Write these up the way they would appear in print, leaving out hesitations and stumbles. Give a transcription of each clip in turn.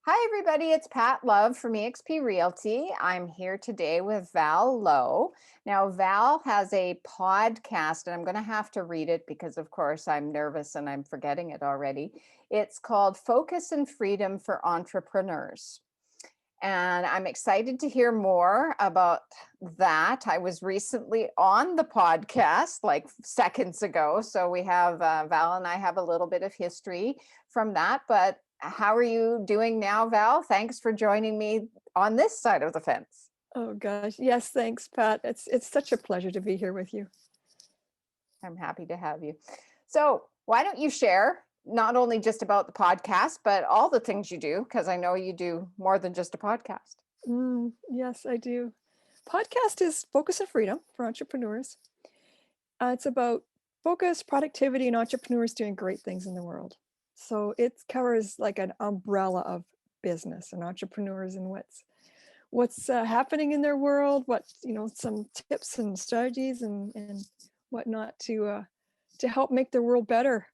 Hi, everybody. It's Pat Love from eXp Realty. I'm here today with Val Low. Now, Val has a podcast, and I'm going to have to read it because, of course, I'm nervous and I'm forgetting it already. It's called Focus and Freedom for Entrepreneurs. And I'm excited to hear more about that. I was recently on the podcast like seconds ago. So we have Val and I have a little bit of history from that. But how are you doing now, Val? Thanks for joining me on this side of the fence. Oh gosh, yes, thanks, Pat. It's such a pleasure to be here with you. I'm happy to have you. So, why don't you share not only just about the podcast, but all the things you do? Because I know you do more than just a podcast. Yes, I do. Podcast is Focus and Freedom for Entrepreneurs. It's about focus, productivity, and entrepreneurs doing great things in the world. So it covers like an umbrella of business and entrepreneurs and what's happening in their world, some tips and strategies and whatnot to help make their world better.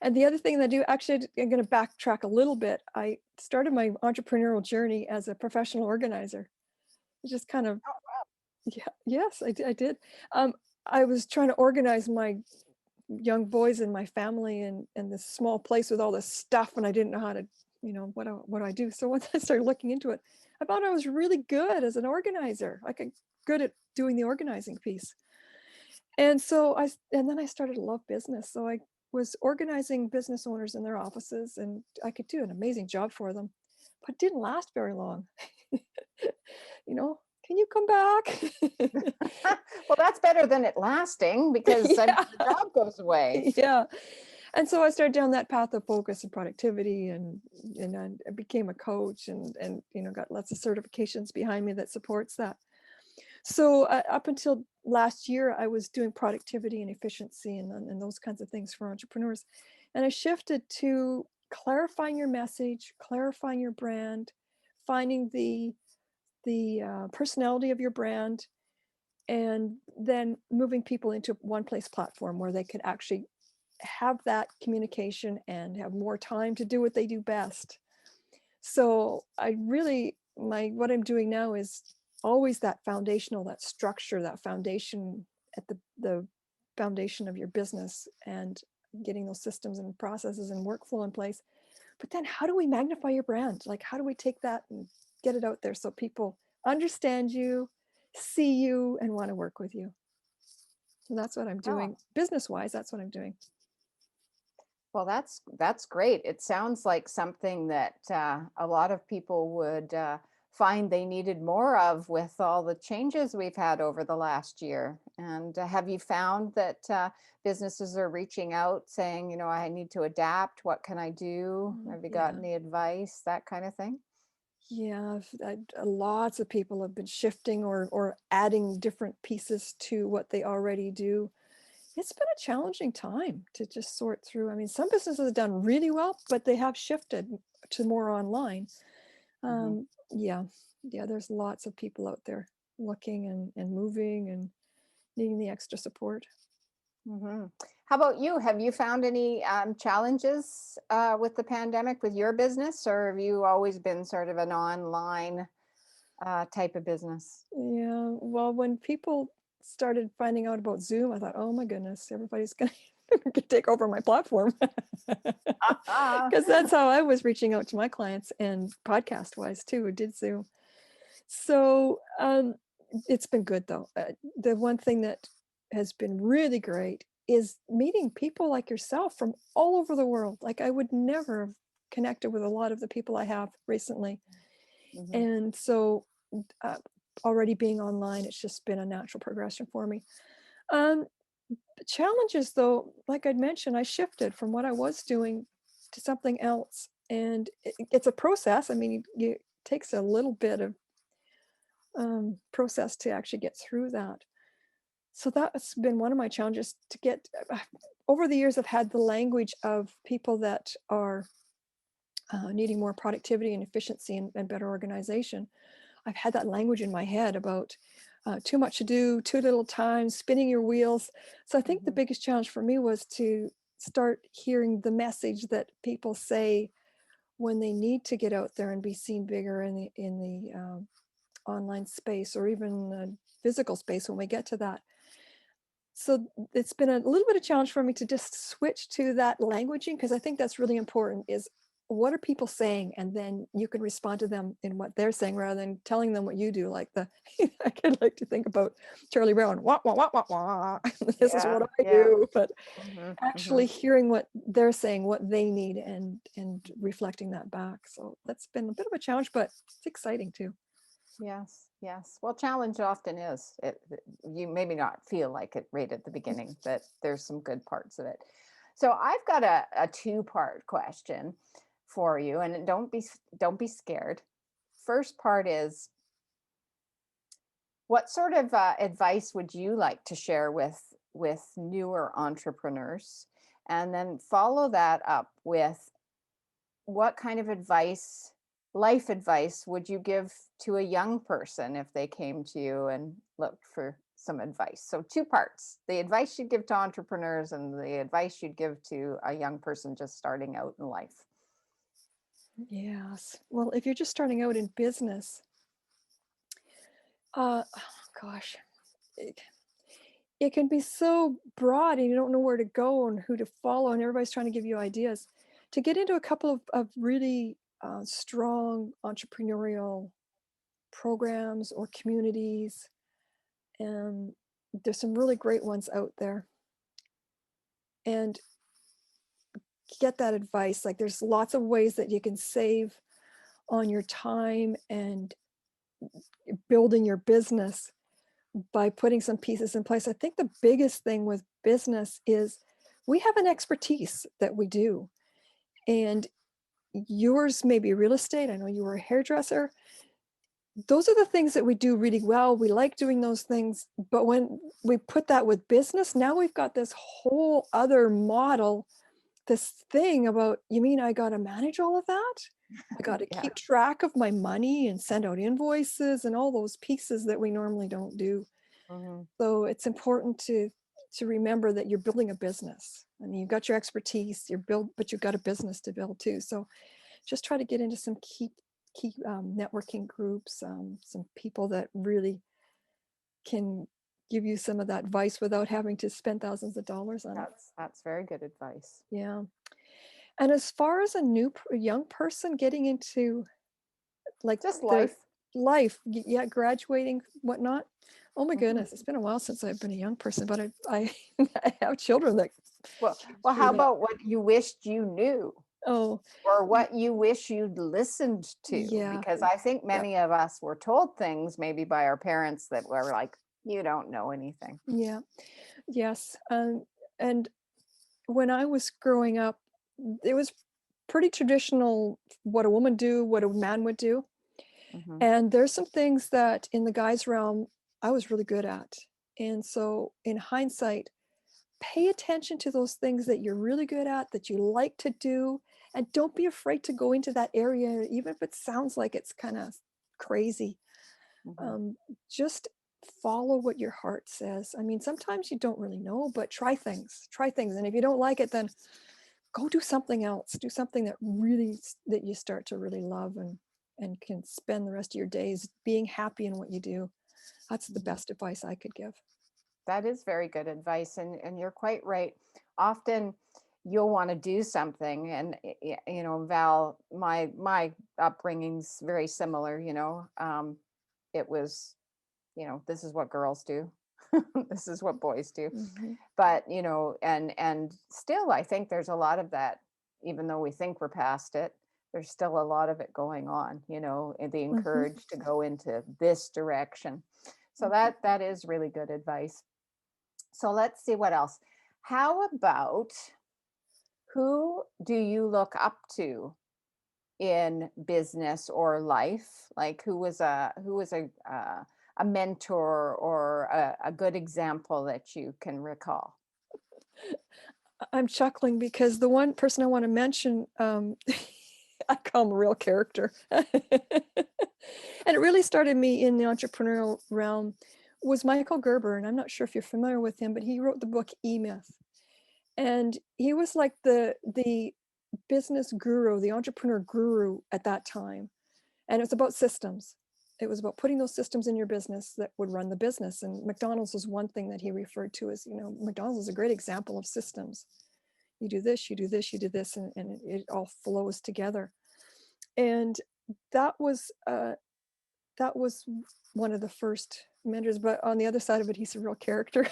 And the other thing that I do, actually, I'm going to backtrack a little bit. I started my entrepreneurial journey as a professional organizer. It just kind of, yeah, yes, I did. Um, I was trying to organize my young boys and my family in this small place with all this stuff, and I didn't know how to, what do I do? So once I started looking into it, I found I was really good as an organizer. Like I'm good at doing the organizing piece. And then I started to love business. So I was organizing business owners in their offices, and I could do an amazing job for them, but it didn't last very long. Can you come back? Well, that's better than it lasting because I mean, Yeah. the job goes away. Yeah. And so I started down that path of focus and productivity, and I became a coach and got lots of certifications behind me that supports that. So up until last year, I was doing productivity and efficiency and those kinds of things for entrepreneurs. And I shifted to clarifying your message, clarifying your brand, finding the personality of your brand, and then moving people into one place platform where they could actually have that communication and have more time to do what they do best. So I really, what I'm doing now is always that foundational, that structure, that foundation at the foundation of your business, and getting those systems and processes and workflow in place. But then how do we magnify your brand? Like, how do we take that and get it out there so people understand you, see you, and want to work with you? So that's what I'm Oh, doing business wise. That's what I'm doing. well, that's great. It sounds like something that a lot of people would find they needed more of with all the changes we've had over the last year. And have you found that businesses are reaching out saying, I need to adapt. What can I do? Have you got Yeah. any advice? That kind of thing? Yeah, lots of people have been shifting or adding different pieces to what they already do. It's been a challenging time to just sort through. I mean, some businesses have done really well, but they have shifted to more online. Hmm. Yeah, yeah, there's lots of people out there looking and moving and needing the extra support. Hmm. How about you? Have you found any challenges with the pandemic with your business, or have you always been sort of an online type of business? Yeah, well, when people started finding out about Zoom, I thought, oh my goodness, everybody's going to take over my platform. Because that's how I was reaching out to my clients, and podcast wise too, who did Zoom. So it's been good though. The one thing that has been really great is meeting people like yourself from all over the world. Like I would never have connected with a lot of the people I have recently. Hmm. And so uh, already being online, it's just been a natural progression for me. Um, Challenges though, like I'd mentioned, I shifted from what I was doing to something else. And it's a process. I mean, it takes a little bit of process to actually get through that. So that's been one of my challenges to get over the years. I've had the language of people that are needing more productivity and efficiency and better organization. I've had that language in my head about too much to do, too little time, spinning your wheels. So I think the Hmm. biggest challenge for me was to start hearing the message that people say, when they need to get out there and be seen bigger in the online space, or even physical space when we get to that. So it's been a little bit of challenge for me to just switch to that languaging, because I think that's really important, is what are people saying, and then you can respond to them in what they're saying rather than telling them what you do, like the I could like to think about Charlie Brown, wah wah wah wah wah, this is Yeah, what I yeah. do, but Mhm, actually mhm. hearing what they're saying, what they need, and reflecting that back. So that's been a bit of a challenge, but it's exciting too. Yes, yes. Well, challenge often is. You maybe not feel like it right at the beginning, but there's some good parts of it. So I've got a two-part question for you, and don't be scared. First part is, what sort of advice would you like to share with newer entrepreneurs? And then follow that up with, what kind of advice, life advice, would you give to a young person if they came to you and looked for some advice? So, two parts: the advice you'd give to entrepreneurs and the advice you'd give to a young person just starting out in life. Yes. Well, if you're just starting out in business, oh gosh, it, it can be so broad and you don't know where to go and who to follow, and everybody's trying to give you ideas. To get into a couple of really strong entrepreneurial programs or communities, and there's some really great ones out there. And get that advice. Like there's lots of ways that you can save on your time and building your business by putting some pieces in place. I think the biggest thing with business is we have an expertise that we do. And yours may be real estate. I know you were a hairdresser. Those are the things that we do really well. We like doing those things. But when we put that with business, now we've got this whole other model, this thing about, you mean I got to manage all of that? I got to Yeah. keep track of my money and send out invoices and all those pieces that we normally don't do. Mhm. So it's important to remember that you're building a business. I mean, you've got your expertise, but you've got a business to build too. So just try to get into some key networking groups, some people that really can give you some of that advice without having to spend thousands of dollars on it. That's very good advice. Yeah. And as far as a young person getting into like Just their life. life, yeah, graduating, whatnot. Oh my Mhm. goodness, it's been a while since I've been a young person, but I I have children that Well, through how that. about what you wished you knew? Oh, Or y- what you wish you'd listened to? yeah, Because I think yep, many of us were told things maybe by our parents that were like, you don't know anything. yeah, yes. And when I was growing up, it was pretty traditional what a woman do, what a man would do. Mhm, And there's some things that in the guys realm I was really good at. And so in hindsight, pay attention to those things that you're really good at, that you like to do, and don't be afraid to go into that area, even if it sounds like it's kind of crazy. mhm, Um, just follow what your heart says. I mean, sometimes you don't really know, but try things. And if you don't like it, then go do something else. Do something that that you start to really love, and can spend the rest of your days being happy in what you do. That's the mhm. best advice I could give. That is very good advice, and you're quite right. Often you'll want to do something, and Val, my upbringing's very similar. It was, this is what girls do. This is what boys do. Hmm. But and still I think there's a lot of that. Even though we think we're past it, there's still a lot of it going on, and the Hmm. encourage to go into this direction. So that is really good advice. So let's see what else. How about, who do you look up to in business or life? Like, who was a mentor or a good example that you can recall? I'm chuckling because the one person I want to mention, I call him a real character. And it really started me in the entrepreneurial realm was Michael Gerber. And I'm not sure if you're familiar with him, but he wrote the book E Myth. And he was like the business guru, the entrepreneur guru at that time. And it's about systems. It was about putting those systems in your business that would run the business. And McDonald's was one thing that he referred to as, McDonald's is a great example of systems. You do this, you do this, you do this, and it all flows together. And that was one of the first mentors. But on the other side of it, he's a real character.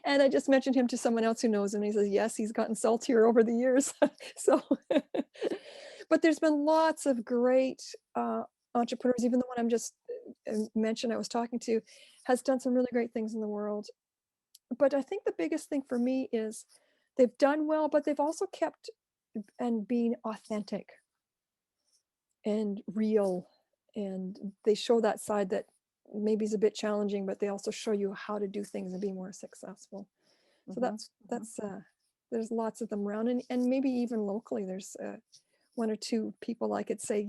And I just mentioned him to someone else who knows him. And he says, yes, he's gotten saltier over the years. So, but there's been lots of great entrepreneurs. Even the one I'm just mentioned, I was talking to, has done some really great things in the world. But I think the biggest thing for me is they've done well, but they've also kept and being authentic and real. And they show that side that maybe is a bit challenging, but they also show you how to do things and be more successful. So that's there's lots of them around, and maybe even locally there's one or two people I could say,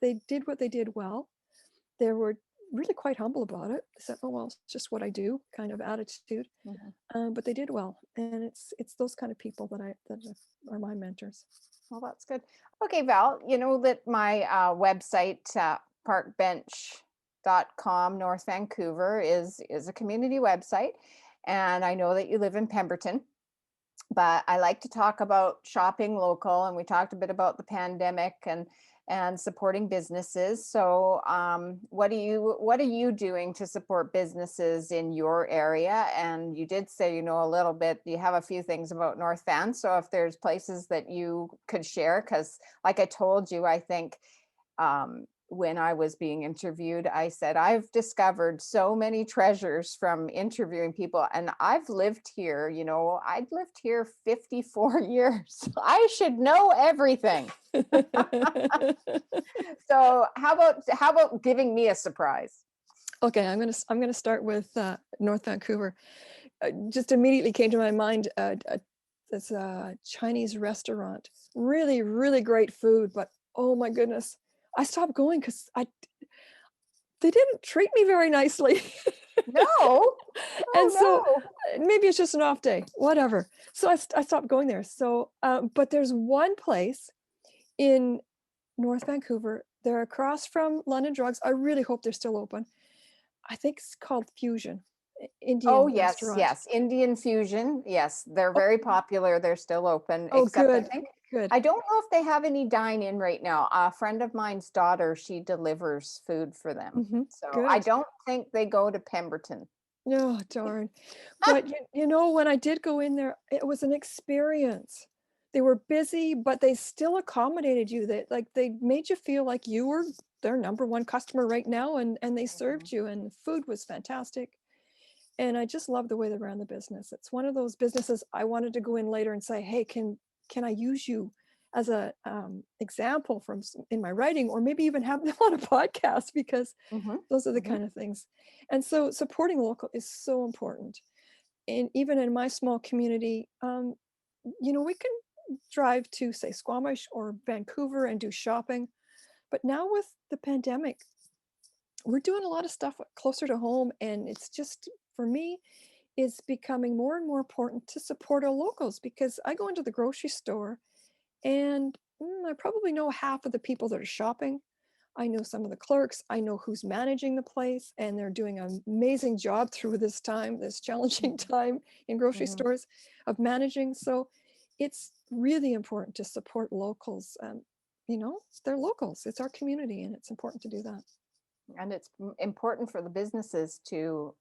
they did what they did well. They were really quite humble about it. They said, oh, well, it's just what I do kind of attitude. But they did well. And it's those kind of people that are my mentors. Well, that's good. Okay, Val, you know that my website, parkbench.com, North Vancouver, is a community website. And I know that you live in Pemberton, but I like to talk about shopping local. And we talked a bit about the pandemic and supporting businesses. So what are you doing to support businesses in your area? And you did say, a little bit, you have a few things about North Van. So if there's places that you could share, because like I told you, I think when I was being interviewed, I said, I've discovered so many treasures from interviewing people, and I've lived here, I'd lived here 54 years. I should know everything. So how about giving me a surprise? Okay, I'm gonna start with North Vancouver. Just immediately came to my mind this Chinese restaurant. Really, really great food, but oh my goodness, I stopped going because they didn't treat me very nicely. No. And so Oh maybe it's just an off day, whatever. So I stopped going there. So, but there's one place in North Vancouver. They're across from London Drugs. I really hope they're still open. I think it's called Fusion Oh Indian yes, restaurant. yes. Indian fusion. Yes, they're very popular. They're still open, Oh, except I good, think good. I don't know if they have any dine-in right now. A friend of mine's daughter, she delivers food for them. So I Good. don't think they go to Pemberton. Oh, darn. But when I did go in there, it was an experience. They were busy, but they still accommodated you. They made you feel like you were their number one customer right now, and they served you, and the food was fantastic. And I just love the way they ran the business. It's one of those businesses I wanted to go in later and say, hey, can I use you as a example in my writing, or maybe even have them on a podcast, because those are the kind of things. And so supporting local is so important. And even in my small community, we can drive to, say, Squamish or Vancouver and do shopping. But now with the pandemic, we're doing a lot of stuff closer to home. And it's just, for me, is becoming more and more important to support our locals, because I go into the grocery store and I probably know half of the people that are shopping. I know some of the clerks. I know who's managing the place, and they're doing an amazing job through this challenging time in grocery stores of managing. So it's really important to support locals. They're locals. It's our community, and it's important to do that. And it's important for the businesses to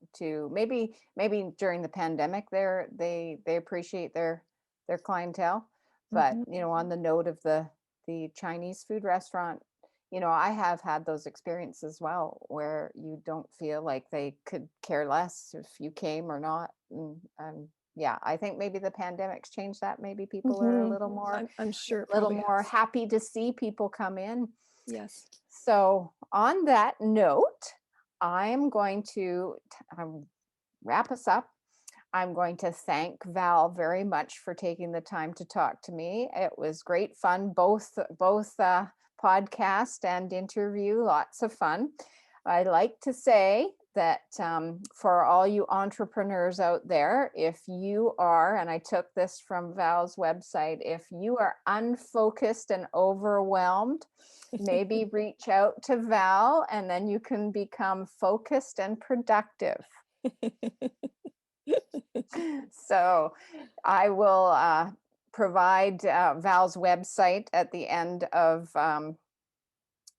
maybe during the pandemic they appreciate their clientele, but on the note of the Chinese food restaurant, I have had those experiences as well, where you don't feel like they could care less if you came or not. And yeah, I think maybe the pandemic's changed that. Maybe people are a little more I'm sure it a little probably more has. happy to see people come in. Yes. So on that note, I'm going to wrap us up. I'm going to thank Val very much for taking the time to talk to me. It was great fun, both podcast and interview, lots of fun. I like to say that for all you entrepreneurs out there, if you are, and I took this from Val's website, if you are unfocused and overwhelmed, maybe reach out to Val and then you can become focused and productive. So I will provide Val's website at the end of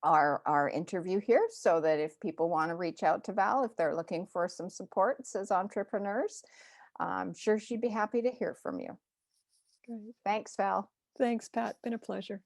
our interview here, so that if people want to reach out to Val, if they're looking for some support as entrepreneurs, I'm sure she'd be happy to hear from you. Great. Thanks, Val. Thanks, Pat. Been a pleasure.